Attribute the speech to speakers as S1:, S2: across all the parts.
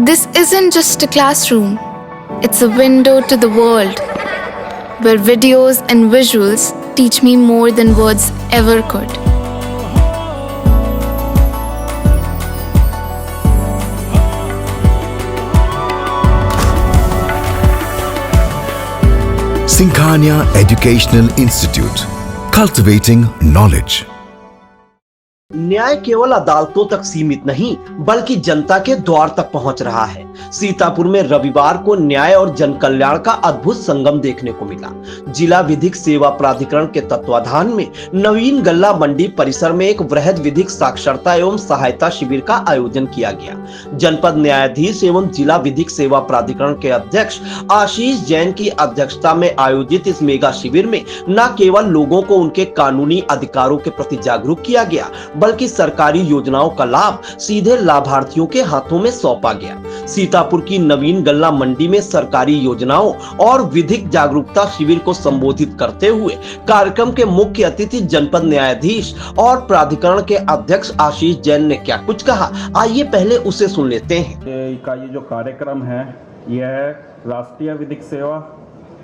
S1: This isn't just a classroom, it's a window to the world, where videos and visuals teach me more than words ever could.
S2: Singhania Educational Institute, cultivating knowledge.
S3: न्याय केवल अदालतों तक सीमित नहीं बल्कि जनता के द्वार तक पहुंच रहा है। सीतापुर में रविवार को न्याय और जन कल्याण का अद्भुत संगम देखने को मिला। जिला विधिक सेवा प्राधिकरण के तत्वाधान में नवीन गल्ला मंडी परिसर में एक वृहद विधिक साक्षरता एवं सहायता शिविर का आयोजन किया गया। जनपद न्यायाधीश एवं जिला विधिक सेवा प्राधिकरण के अध्यक्ष आशीष जैन की अध्यक्षता में आयोजित इस मेगा शिविर में न केवल लोगों को उनके कानूनी अधिकारों के प्रति जागरूक किया गया बल्कि सरकारी योजनाओं का लाभ सीधे लाभार्थियों के हाथों में सौंपा गया। सीतापुर की नवीन गल्ला मंडी में सरकारी योजनाओं और विधिक जागरूकता शिविर को संबोधित करते हुए कार्यक्रम के मुख्य अतिथि जनपद न्यायाधीश और प्राधिकरण के अध्यक्ष आशीष जैन ने क्या कुछ कहा, आइए पहले उसे सुन लेते हैं।
S4: का ये जो कार्यक्रम है यह राष्ट्रीय विधिक सेवा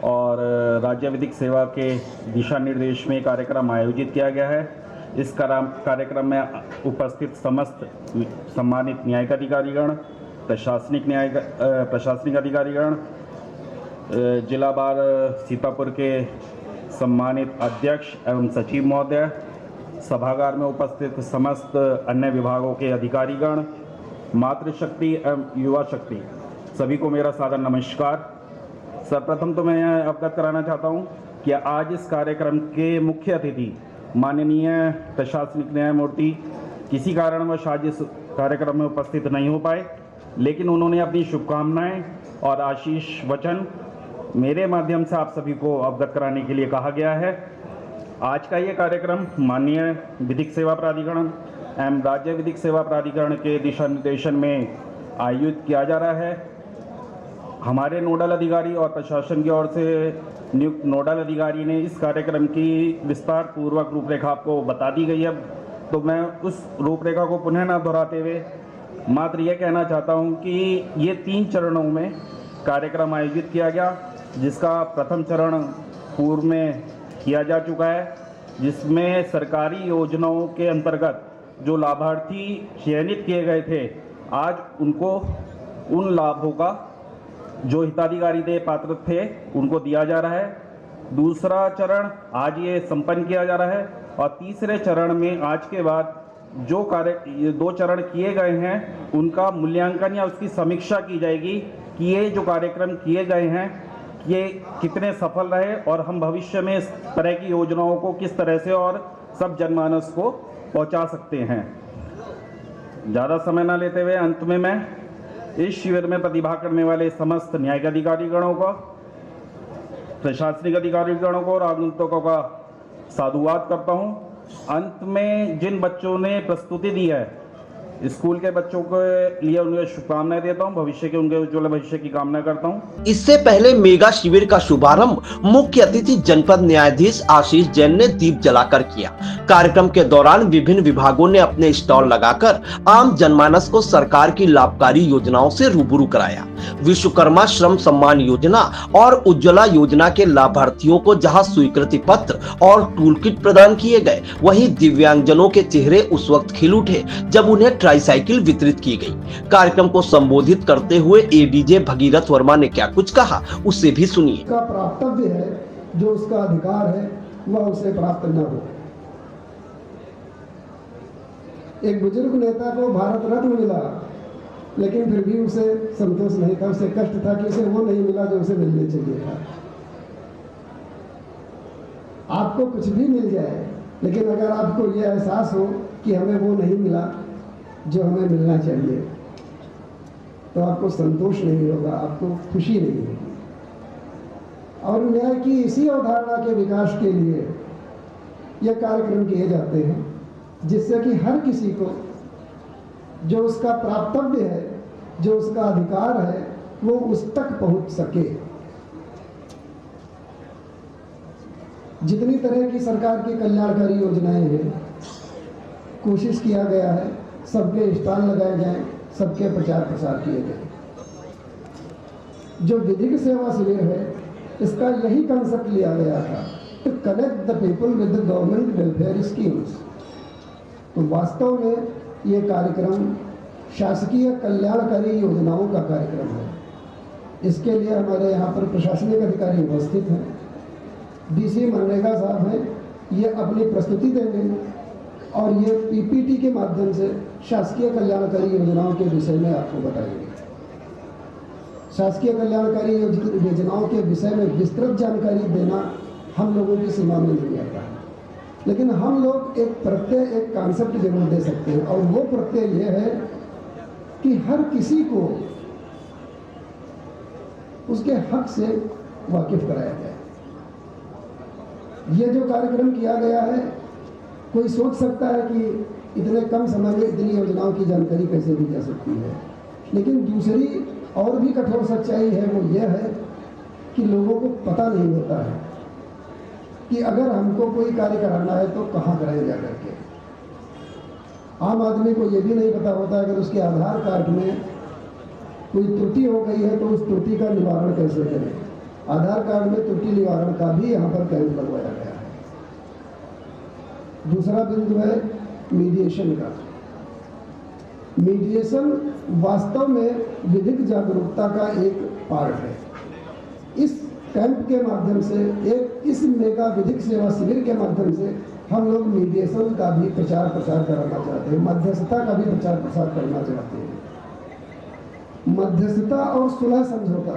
S4: और राज्य विधिक सेवा के दिशा निर्देश में कार्यक्रम आयोजित किया गया है। इस कार्यक्रम में उपस्थित समस्त सम्मानित न्यायिक अधिकारीगण, प्रशासनिक अधिकारीगण, जिला बार सीतापुर के सम्मानित अध्यक्ष एवं सचिव महोदय, सभागार में उपस्थित समस्त अन्य विभागों के अधिकारीगण, मातृशक्ति एवं युवा शक्ति, सभी को मेरा सादर नमस्कार। सर्वप्रथम तो मैं यह अवगत कराना चाहता हूँ कि आज इस कार्यक्रम के मुख्य अतिथि माननीय प्रशासनिक न्यायमूर्ति किसी कारणवश आज इस कार्यक्रम में उपस्थित नहीं हो पाए, लेकिन उन्होंने अपनी शुभकामनाएं और आशीष वचन मेरे माध्यम से आप सभी को अवगत कराने के लिए कहा गया है। आज का ये कार्यक्रम माननीय विधिक सेवा प्राधिकरण एवं राज्य विधिक सेवा प्राधिकरण के दिशा निर्देशन में आयोजित किया जा रहा है। हमारे नोडल अधिकारी और प्रशासन की ओर से नियुक्त नोडल अधिकारी ने इस कार्यक्रम की विस्तार पूर्वक रूपरेखा आपको बता दी गई है, तो मैं उस रूपरेखा को पुनः न दोहराते हुए मात्र यह कहना चाहता हूं कि ये 3 चरणों में कार्यक्रम आयोजित किया गया, जिसका प्रथम चरण पूर्व में किया जा चुका है, जिसमें सरकारी योजनाओं के अंतर्गत जो लाभार्थी चयनित किए गए थे आज उनको उन लाभों का जो हिताधिकारी थे पात्र थे उनको दिया जा रहा है। दूसरा चरण आज ये संपन्न किया जा रहा है और तीसरे चरण में आज के बाद जो कार्य 2 चरण किए गए हैं उनका मूल्यांकन या उसकी समीक्षा की जाएगी कि ये जो कार्यक्रम किए गए हैं ये कितने सफल रहे और हम भविष्य में इस तरह की योजनाओं को किस तरह से और सब जनमानस को पहुंचा सकते हैं। ज़्यादा समय ना लेते हुए अंत में मैं इस शिविर में प्रतिभाग करने वाले समस्त न्यायिक अधिकारीगणों को, प्रशासनिक अधिकारीगणों को और आगंतुकों का साधुवाद करता हूं। अंत में जिन बच्चों ने प्रस्तुति दी है स्कूल के बच्चों के लिए उन्हें शुभकामनाएं देता हूं, भविष्य के उनके उज्ज्वल भविष्य की कामना करता हूं।
S3: इससे पहले मेगा शिविर का शुभारंभ मुख्य अतिथि जनपद न्यायाधीश आशीष जैन ने दीप जलाकर किया। कार्यक्रम के दौरान विभिन्न विभागों ने अपने स्टॉल लगाकर आम जनमानस को सरकार की लाभकारी योजनाओं से रूबरू कराया। विश्वकर्मा श्रम सम्मान योजना और उज्ज्वला योजना के लाभार्थियों को जहां स्वीकृति पत्र और टूल किट प्रदान किए गए, वहीं दिव्यांगजनों के चेहरे उस वक्त खिल उठे जब उन्हें ट्राईसाइकिल वितरित की गई। कार्यक्रम को संबोधित करते हुए एडीजे भगीरथ वर्मा ने क्या कुछ कहा, उससे भी सुनिए।
S5: उसका प्राप्तव्य है, जो उसका अधिकार है वह उसे प्राप्त न हो। एक बुजुर्ग नेता को भारत रत्न मिला, लेकिन फिर भी उसे संतोष नहीं था, उसे कष्ट था कि उसे वो नहीं मिला जो उसे मिलने चाहिए था। आपको कुछ भी मिल जाए, लेकिन अगर आपको यह एहसास हो कि हमें वो नहीं मिला जो हमें मिलना चाहिए, तो आपको संतोष नहीं होगा, आपको खुशी नहीं होगी। और न्याय की इसी अवधारणा के विकास के लिए यह कार्यक्रम किए जाते हैं, जिससे कि हर किसी को जो उसका प्राप्तव्य है, जो उसका अधिकार है, वो उस तक पहुंच सके। जितनी तरह की सरकार की कल्याणकारी योजनाएं हैं, कोशिश किया गया है सबके स्टॉल लगाए जाएं, सबके प्रचार प्रसार किए गए। जो विधिक सेवा शिविर है, इसका यही कंसेप्ट लिया गया था, to connect the people with the government welfare schemes. तो वास्तव में ये कार्यक्रम शासकीय कल्याणकारी योजनाओं का कार्यक्रम है। इसके लिए हमारे यहाँ पर प्रशासनिक अधिकारी उपस्थित हैं, डीसी मनरेगा साहब हैं, ये अपनी प्रस्तुति देंगे और ये पीपीटी के माध्यम से शासकीय कल्याणकारी योजनाओं के विषय में आपको बताएंगे। शासकीय कल्याणकारी योजनाओं के विषय में विस्तृत जानकारी देना हम लोगों की सीमा में नहीं आता है, लेकिन हम लोग एक प्रत्यय, एक कॉन्सेप्ट जरूर दे सकते हैं, और वो प्रत्यय ये है कि हर किसी को उसके हक से वाकिफ कराया जाए। ये जो कार्यक्रम किया गया है, कोई सोच सकता है कि इतने कम समय में इतनी योजनाओं की जानकारी कैसे दी जा सकती है, लेकिन दूसरी और भी कठोर सच्चाई है, वो ये है कि लोगों को पता नहीं होता है कि अगर हमको कोई कार्य कराना है तो कहाँ कराया जा करके। आम आदमी को ये भी नहीं पता होता अगर उसके आधार कार्ड में कोई त्रुटि हो गई है तो उस त्रुटि का निवारण कैसे करें। आधार कार्ड में त्रुटि निवारण का भी यहाँ पर कैंप लगवाया गया है। दूसरा बिंदु है मीडिएशन का। मीडिएशन वास्तव में विधिक जागरूकता का एक पार्ट है। इस कैंप के माध्यम से, इस मेगा विधिक सेवा शिविर के माध्यम से हम लोग मीडिएशन का भी प्रचार प्रसार कराना चाहते हैं, मध्यस्थता का भी प्रचार प्रसार करना चाहते हैं। मध्यस्थता और सुलह समझौता,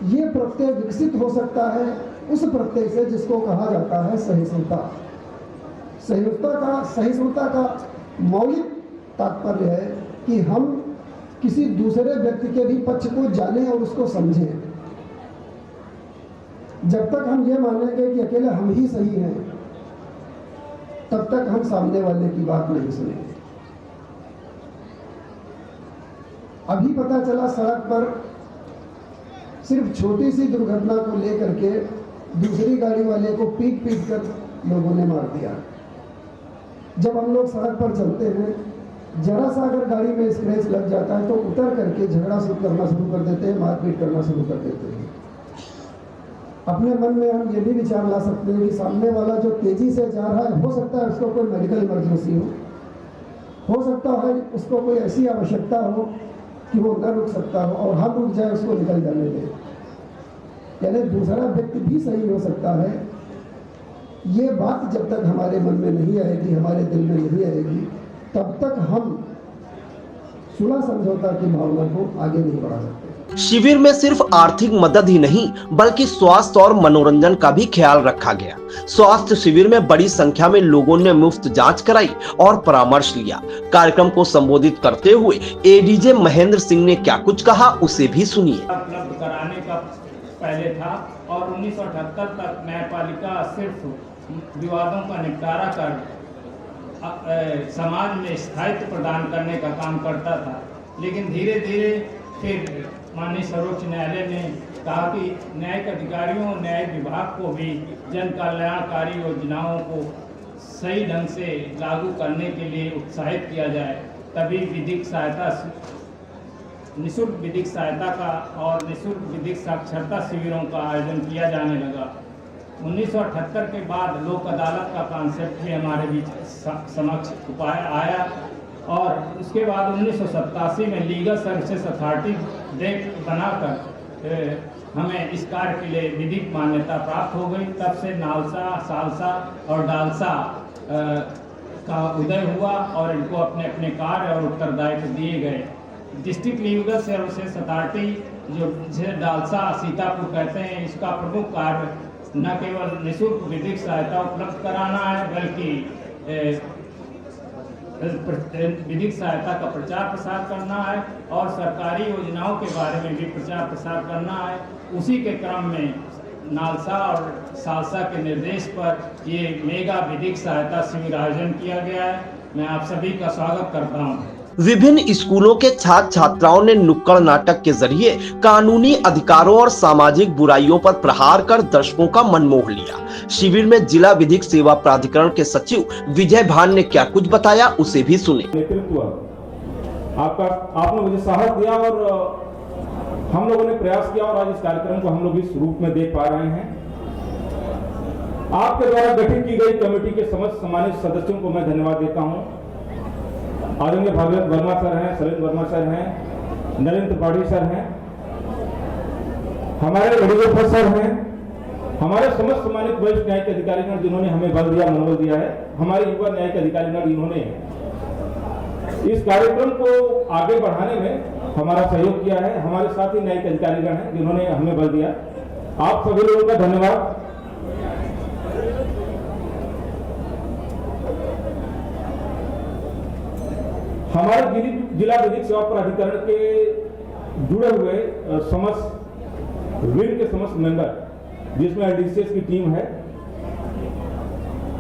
S5: ये प्रत्यय विकसित हो सकता है उस प्रत्यय से जिसको कहा जाता है सहिष्णुता। सहिष्णुता का मौलिक तात्पर्य है कि हम किसी दूसरे व्यक्ति के भी पक्ष को जानें और उसको समझें। जब तक हम ये मानेंगे कि अकेले हम ही सही हैं, तब तक हम सामने वाले की बात नहीं सुनेंगे। अभी पता चला सड़क पर सिर्फ छोटी सी दुर्घटना को लेकर के दूसरी गाड़ी वाले को पीट कर लोगों ने मार दिया। जब हम लोग सड़क पर चलते हैं, जरा सा अगर गाड़ी में स्क्रैच लग जाता है तो उतर करके झगड़ा करना शुरू कर देते हैं, मारपीट करना शुरू कर देते हैं। अपने मन में हम ये भी विचार ला सकते हैं कि सामने वाला जो तेजी से जा रहा है, हो सकता है उसको कोई मेडिकल इमरजेंसी हो सकता है उसको कोई ऐसी आवश्यकता हो कि वो न रुक सकता हो और हम रुक जाए उसको निकल जाने दें। यानी दूसरा व्यक्ति भी सही हो सकता है। ये बात जब तक हमारे मन में नहीं आएगी, हमारे दिल में नहीं आएगी, तब तक हम सुलह समझौता की भावना को आगे नहीं बढ़ा सकते।
S3: शिविर में सिर्फ आर्थिक मदद ही नहीं बल्कि स्वास्थ्य और मनोरंजन का भी ख्याल रखा गया। स्वास्थ्य शिविर में बड़ी संख्या में लोगों ने मुफ्त जांच कराई और परामर्श लिया। कार्यक्रम को संबोधित करते हुए एडीजे महेंद्र सिंह ने क्या कुछ कहा, उसे भी सुनिए।
S6: उपलब्ध कराने का पहले था और 1978 तक न्यायपालिका सिर्फ विवादों का निपटारा कर समाज में स्थायित्व प्रदान करने का काम करता था, लेकिन धीरे धीरे फिर माननीय सर्वोच्च न्यायालय ने कहा कि न्यायिक अधिकारियों और न्याय विभाग को भी जन कल्याणकारी योजनाओं को सही ढंग से लागू करने के लिए उत्साहित किया जाए। तभी विधिक सहायता, निःशुल्क विधिक सहायता का और निःशुल्क विधिक साक्षरता शिविरों का आयोजन किया जाने लगा। 1978 के बाद लोक अदालत का कॉन्सेप्ट भी हमारे बीच समक्ष उपाय आया और उसके बाद 1987 में लीगल सर्विसेज अथॉरिटी बनाकर हमें इस कार्य के लिए विधिक मान्यता प्राप्त हो गई। तब से नालसा, सालसा और डालसा का उदय हुआ और इनको अपने अपने कार्य और उत्तरदायित्व दिए गए। डिस्ट्रिक्ट लीगल सर्विसेज अथॉरिटी, जो जिसे डालसा सीतापुर कहते हैं, इसका प्रमुख कार्य न केवल निःशुल्क विधिक सहायता उपलब्ध कराना है बल्कि विधिक सहायता का प्रचार प्रसार करना है और सरकारी योजनाओं के बारे में भी प्रचार प्रसार करना है। उसी के क्रम में नालसा और सालसा के निर्देश पर ये मेगा विधिक सहायता शिविर आयोजन किया गया है। मैं आप सभी का स्वागत करता हूँ।
S3: विभिन्न स्कूलों के छात्र छात्राओं ने नुक्कड़ नाटक के जरिए कानूनी अधिकारों और सामाजिक बुराइयों पर प्रहार कर दर्शकों का मन मोह लिया। शिविर में जिला विधिक सेवा प्राधिकरण के सचिव विजय भान ने क्या कुछ बताया, उसे भी सुने।
S4: नेतृत्व आपने मुझे साहस दिया और हम लोगों ने प्रयास किया और आज इस कार्यक्रम को हम लोग इस रूप में देख पा रहे हैं। आपके द्वारा गठित की गई कमेटी के समस्त सम्मानित सदस्यों को मैं धन्यवाद देता हूं। आदरणीय भागवत वर्मा सर हैं, शैलेंद्र वर्मा सर हैं, नरेंद्र त्रिपाठी सर हैं, हमारे वेणुगोपाल सर हैं, हमारे समस्त सम्मानित वरिष्ठ न्यायिक अधिकारीगण जिन्होंने हमें बल दिया, मनोबल दिया है, हमारे युवा न्यायिक अधिकारीगण जिन्होंने इस कार्यक्रम को आगे बढ़ाने में हमारा सहयोग किया है, हमारे साथ ही न्यायिक अधिकारीगण हैं जिन्होंने हमें बल दिया। आप सभी लोगों का धन्यवाद। हमारे जिला विधिक सेवा प्राधिकरण के जुड़े हुए समस्त विंग के समस्त मेंबर, जिसमें एडीसीएस की टीम है,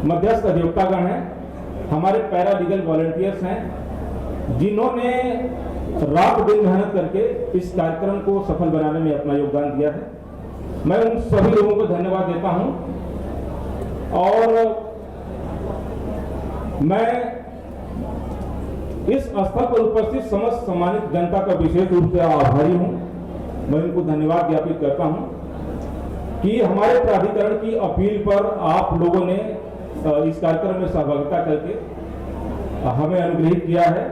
S4: मध्यस्थ अधिवक्तागण हैं, हमारे पैरा लीगल वॉलंटियर्स हैं, जिन्होंने रात दिन मेहनत करके इस कार्यक्रम को सफल बनाने में अपना योगदान दिया है। मैं उन सभी लोगों को धन्यवाद देता हूं और मैं इस स्थल पर उपस्थित समस्त सम्मानित जनता का विशेष रूप से आभारी हूं। मैं उनको धन्यवाद ज्ञापित करता हूं कि हमारे प्राधिकरण की अपील पर आप लोगों ने इस कार्यक्रम में सहभागिता करके हमें अनुग्रहित किया है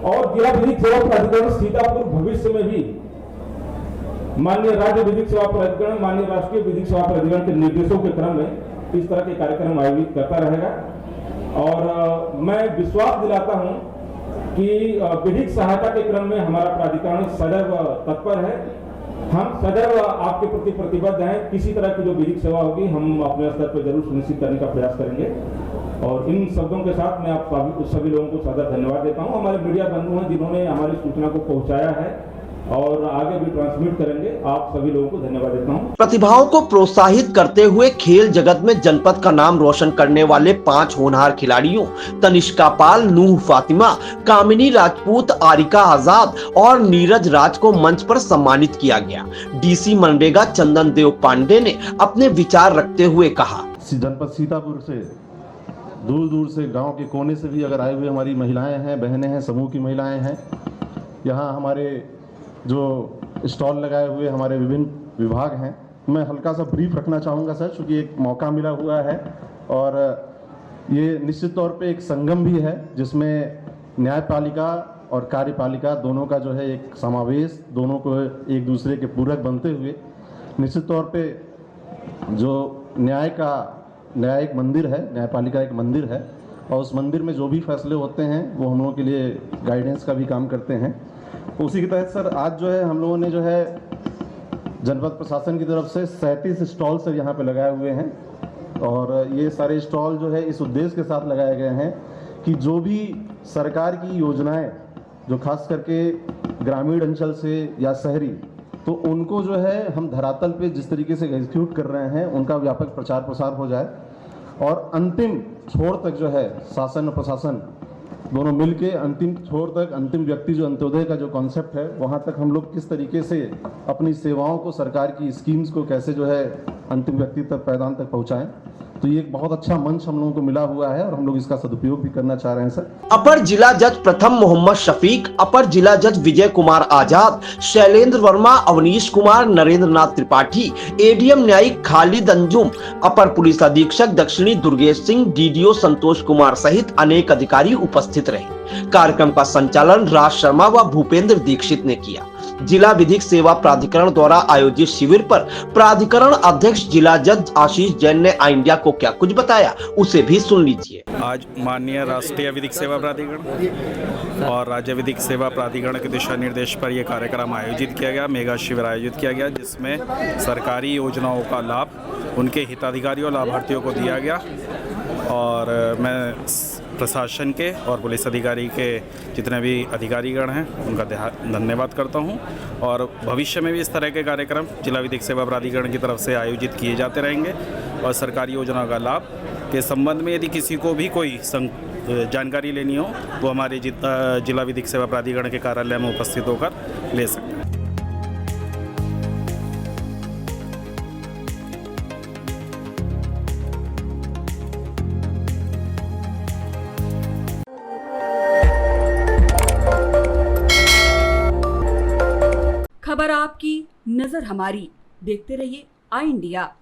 S4: और जिला विधिक सेवा प्राधिकरण सीतापुर भविष्य में भी माननीय राज्य विधिक सेवा प्राधिकरण, माननीय राष्ट्रीय विधिक सेवा प्राधिकरण के निर्देशों के क्रम में इस तरह के कार्यक्रम आयोजित करता रहेगा। और मैं विश्वास दिलाता हूं कि विधिक सहायता के क्रम में हमारा प्राधिकरण सदैव तत्पर है। हम सदैव आपके प्रति प्रतिबद्ध हैं। किसी तरह की जो विधिक सेवा होगी हम अपने स्तर पर जरूर सुनिश्चित करने का प्रयास करेंगे। और इन शब्दों के साथ मैं आप सभी लोगों को सादर धन्यवाद देता हूं। हमारे मीडिया बंधु हैं जिन्होंने हमारी सूचना को पहुंचाया है और आगे भी ट्रांसमिट करेंगे। आप सभी लोगों को धन्यवाद देता हूं।
S3: प्रतिभाओं को प्रोत्साहित करते हुए खेल जगत में जनपद का नाम रोशन करने वाले 5 होनहार खिलाड़ियों तनिष्का पाल, नूह फातिमा, कामिनी राजपूत, आरिका आजाद और नीरज राज को मंच पर सम्मानित किया गया। डीसी मनरेगा चंदन देव पांडे ने अपने विचार रखते हुए कहा,
S7: जनपद सीतापुर से दूर दूर से गांव के कोने से भी अगर आए हुए हमारी महिलाएं हैं, बहनें हैं, समूह की महिलाएं हैं, यहाँ हमारे जो स्टॉल लगाए हुए हमारे विभिन्न विभाग हैं। मैं हल्का सा ब्रीफ रखना चाहूँगा सर, क्योंकि एक मौका मिला हुआ है और ये निश्चित तौर पे एक संगम भी है जिसमें न्यायपालिका और कार्यपालिका दोनों का जो है एक समावेश, दोनों को एक दूसरे के पूरक बनते हुए निश्चित तौर पे जो न्याय एक मंदिर है, न्यायपालिका एक मंदिर है और उस मंदिर में जो भी फैसले होते हैं वो हम लोगों के लिए गाइडेंस का भी काम करते हैं। उसी के तहत सर आज जो है हम लोगों ने जो है जनपद प्रशासन की तरफ से 37 स्टॉल सर यहाँ पे लगाए हुए हैं और ये सारे स्टॉल जो है इस उद्देश्य के साथ लगाए गए हैं कि जो भी सरकार की योजनाएं जो खास करके ग्रामीण अंचल से या शहरी, तो उनको जो है हम धरातल पे जिस तरीके से एग्जीक्यूट कर रहे हैं उनका व्यापक प्रचार प्रसार हो जाए और अंतिम छोर तक जो है शासन और प्रशासन दोनों मिलके अंतिम छोर तक, अंतिम व्यक्ति जो अंत्योदय का जो कॉन्सेप्ट है वहाँ तक हम लोग किस तरीके से अपनी सेवाओं को, सरकार की स्कीम्स को कैसे जो है अंतिम व्यक्ति तक, पैदान तक पहुँचाएं। तो ये एक बहुत अच्छा मंच हम लोगों को मिला हुआ है और हम लोग इसका सदुपयोग भी करना चाह रहे हैं सर।
S3: अपर जिला जज प्रथम मोहम्मद शफीक, अपर जिला जज विजय कुमार आजाद, शैलेंद्र वर्मा, अवनीश कुमार, नरेंद्र नाथ त्रिपाठी, एडीएम न्यायिक खालिद अंजुम, अपर पुलिस अधीक्षक दक्षिणी दुर्गेश सिंह, डीडीओ संतोष कुमार सहित अनेक अधिकारी उपस्थित रहे। कार्यक्रम का संचालन राज शर्मा व भूपेंद्र दीक्षित ने किया। जिला विधिक सेवा प्राधिकरण द्वारा आयोजित शिविर पर प्राधिकरण अध्यक्ष जिला जज आशीष जैन ने आई इंडिया को क्या कुछ बताया, उसे भी सुन लीजिए।
S8: आज माननीय राष्ट्रीय विधिक सेवा प्राधिकरण और राज्य विधिक सेवा प्राधिकरण के दिशा निर्देश पर यह कार्यक्रम आयोजित किया गया, मेगा शिविर आयोजित किया गया, जिसमें सरकारी योजनाओं का लाभ उनके हिताधिकारियों, लाभार्थियों को दिया गया। और मैं प्रशासन के और पुलिस अधिकारी के जितने भी अधिकारीगण हैं उनका धन्यवाद करता हूं और भविष्य में भी इस तरह के कार्यक्रम जिला विधिक सेवा प्राधिकरण की तरफ से आयोजित किए जाते रहेंगे। और सरकारी योजनाओं का लाभ के संबंध में यदि किसी को भी कोई जानकारी लेनी हो वो हमारे जिला विधिक सेवा प्राधिकरण के कार्यालय में उपस्थित होकर ले सकते हैं।
S9: खबर आपकी, नजर हमारी। देखते रहिए आई इंडिया।